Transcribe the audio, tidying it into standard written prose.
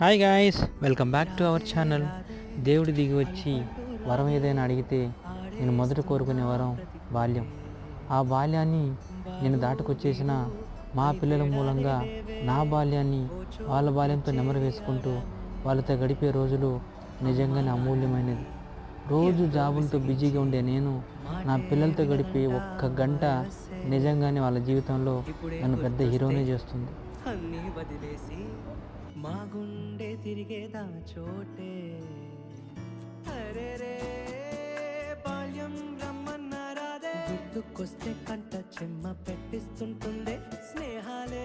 Hi guys, welcome back to our channel. దేవుడి దిగి వచ్చి వరం ఏదైనా అడిగితే నేను మొదట కోరుకునే వరం బాల్యం. ఆ బాల్యాన్ని నేను దాటుకొచ్చేసిన మా పిల్లల మూలంగా నా బాల్యాన్ని వాళ్ళ బాల్యంతో నెమరు వేసుకుంటూ వాళ్ళతో గడిపే రోజులు నిజంగానే అమూల్యమైనది. రోజు జాబులతో బిజీగా ఉండే నేను నా పిల్లలతో గడిపే ఒక్క గంట నిజంగానే వాళ్ళ జీవితంలో నన్ను పెద్ద హీరోనే చేస్తుంది. అన్నీ వదిలేసి మా గుండె తిరిగేదా చోటే. అరే రే బాల్యం రమ్మన్నారాదే, గుర్తుకొస్తే కంట చెమ్మ పెట్టిస్తుంటుందే. స్నేహాలే